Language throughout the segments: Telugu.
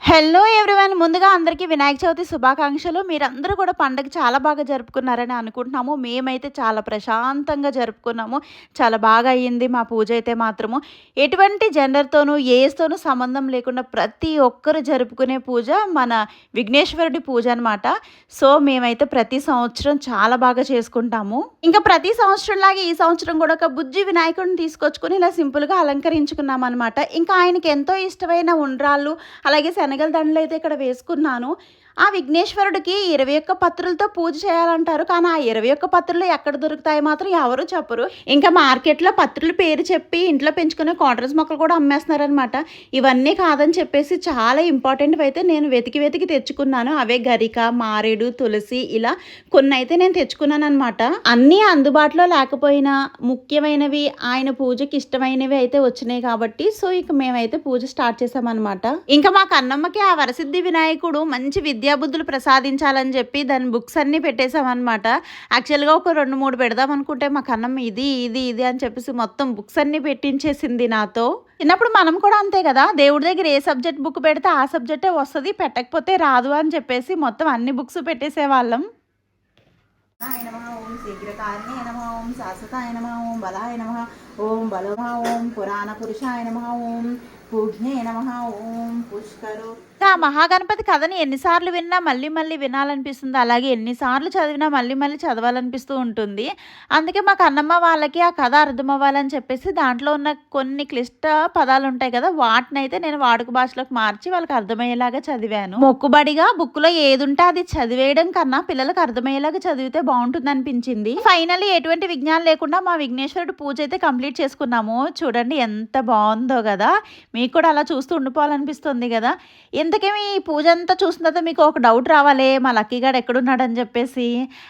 హలో ఎవ్రీవన్, ముందుగా అందరికీ వినాయక చవితి శుభాకాంక్షలు. మీరందరూ కూడా పండగ చాలా బాగా జరుపుకున్నారని అనుకుంటున్నాము. మేమైతే చాలా ప్రశాంతంగా జరుపుకున్నాము. చాలా బాగా అయ్యింది మా పూజ అయితే మాత్రము. ఎటువంటి జెండర్‌తోనూ, ఏజ్‌తోనూ సంబంధం లేకుండా ప్రతి ఒక్కరు జరుపుకునే పూజ మన విఘ్నేశ్వరుడి పూజ అనమాట. సో, మేమైతే ప్రతి సంవత్సరం చాలా బాగా చేసుకుంటాము. ఇంకా ప్రతి సంవత్సరంలాగే ఈ సంవత్సరం కూడా ఒక బుజ్జి వినాయకుడిని తీసుకొచ్చుకొని ఇలా సింపుల్‌గా అలంకరించుకున్నామనమాట. ఇంకా ఆయనకి ఎంతో ఇష్టమైన ఉండ్రాళ్ళు, అలాగే శనగల దండలైతే ఇక్కడ వేసుకున్నాను. ఆ విఘ్నేశ్వరుడికి 21 పత్రులతో పూజ చేయాలంటారు. కానీ ఆ 21 పత్రులు ఎక్కడ దొరుకుతాయో మాత్రం ఎవరు చెప్పరు. ఇంకా మార్కెట్‌లో పత్రుల పేరు చెప్పి ఇంట్లో పెంచుకునే కాటన్స్ మొక్కలు కూడా అమ్మేస్తున్నారనమాట. ఇవన్నీ కాదని చెప్పేసి చాలా ఇంపార్టెంట్‌వైతే నేను వెతికి తెచ్చుకున్నాను. అవే గరిక, మారేడు, తులసి ఇలా కొన్నైతే నేను తెచ్చుకున్నాననమాట. అన్నీ అందుబాటులో లేకపోయినా ముఖ్యమైనవి, ఆయన పూజకి ఇష్టమైనవి అయితే వచ్చినాయి కాబట్టి సో, ఇక మేమైతే పూజ స్టార్ట్ చేసామనమాట. ఇంకా మా కన్నమ్మకి ఆ వరసిద్ధి వినాయకుడు మంచి విద్యాబుద్ధులు ప్రసాదించాలని చెప్పి దాని బుక్స్ అన్నీ పెట్టేశామన్నమాట. యాక్చువల్‌గా ఒక 2, 3 పెడదాం అనుకుంటే మా కన్నమ్మ ఇది అని చెప్పేసి మొత్తం బుక్స్ అన్నీ పెట్టించేసింది నాతో. చిన్నప్పుడు మనం కూడా అంతే కదా! దేవుడి దగ్గర ఏ సబ్జెక్ట్ బుక్ పెడితే ఆ సబ్జెక్టే వస్తది. పెట్టకపోతే రాదు అని చెప్పేసి మొత్తం అన్ని బుక్స్ పెట్టేసేవాళ్ళం. ఓం శీఘ్రకారిణే నమః, ఓం శాశ్వతాయ నమః, ఓం బలాయ నమః, ఓం బలవా, ఓం పురాణ పురుషాయ నమః, ఓం పూజ్ఞే నమః, ఓం పుష్కరు. ఆ మహాగణపతి కథని ఎన్నిసార్లు విన్నా మళ్ళీ వినాలనిపిస్తుంది. అలాగే ఎన్నిసార్లు చదివినా మళ్ళీ చదవాలనిపిస్తూ ఉంటుంది. అందుకే మా కన్నమ్మ వాళ్ళకి ఆ కథ అర్థమవ్వాలని చెప్పేసి దాంట్లో ఉన్న కొన్ని క్లిష్ట పదాలు ఉంటాయి కదా! వాటినైతే నేను వాడుక భాషలోకి మార్చి వాళ్ళకి అర్థమయ్యేలాగా చదివాను. మొక్కుబడిగా బుక్‌లో ఏదుంటే అది చదివేయడం కన్నా పిల్లలకు అర్థమయ్యేలాగా చదివితే బావుంటుందనిపించింది. ఫైనల్లీ ఎటువంటి విఘ్నాలు లేకుండా మా విఘ్నేశ్వరుడి పూజ అయితే కంప్లీట్ చేసుకున్నాము. చూడండి ఎంత బావుందో గదా! మీకు కూడా అలా చూస్తూ ఉండిపోవాలనిపిస్తుంది గదా! ఇంతకేమి ఈ పూజ అంతా చూసిన తర్వాత మీకు ఒక డౌట్ రావాలే మా లక్కీ గాడు ఎక్కడున్నాడని చెప్పేసి.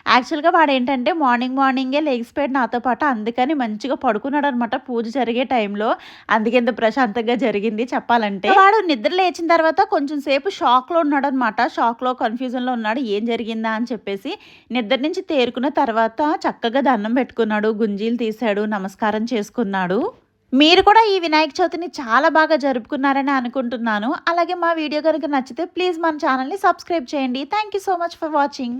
యాక్చువల్‌గా వాడేంటంటే మార్నింగే లెగిసిపోయాడు నాతో పాటు. అందుకని మంచిగా పడుకున్నాడనమాట పూజ జరిగే టైంలో. అందుకే ఇంత ప్రశాంతంగా జరిగింది చెప్పాలంటే. వాడు నిద్ర లేచిన తర్వాత కొంచెం సేపు షాక్‌లో ఉన్నాడనమాట. షాక్‌లో, కన్‌ఫ్యూజన్‌లో ఉన్నాడు. ఏం జరిగిందా అని చెప్పేసి. నిద్ర నుంచి తేరుకున్న తర్వాత చక్కగా దండం పెట్టుకున్నాడు, గుంజీలు తీశాడు, నమస్కారం చేసుకున్నాడు. మీరు కూడా ఈ వినాయక చవితిని చాలా బాగా జరుపుకున్నారని అనుకుంటున్నాను. అలాగే మా వీడియో కనుక నచ్చితే ప్లీజ్ మన ఛానల్‌ని సబ్స్క్రైబ్ చేయండి. Thank you so much for watching.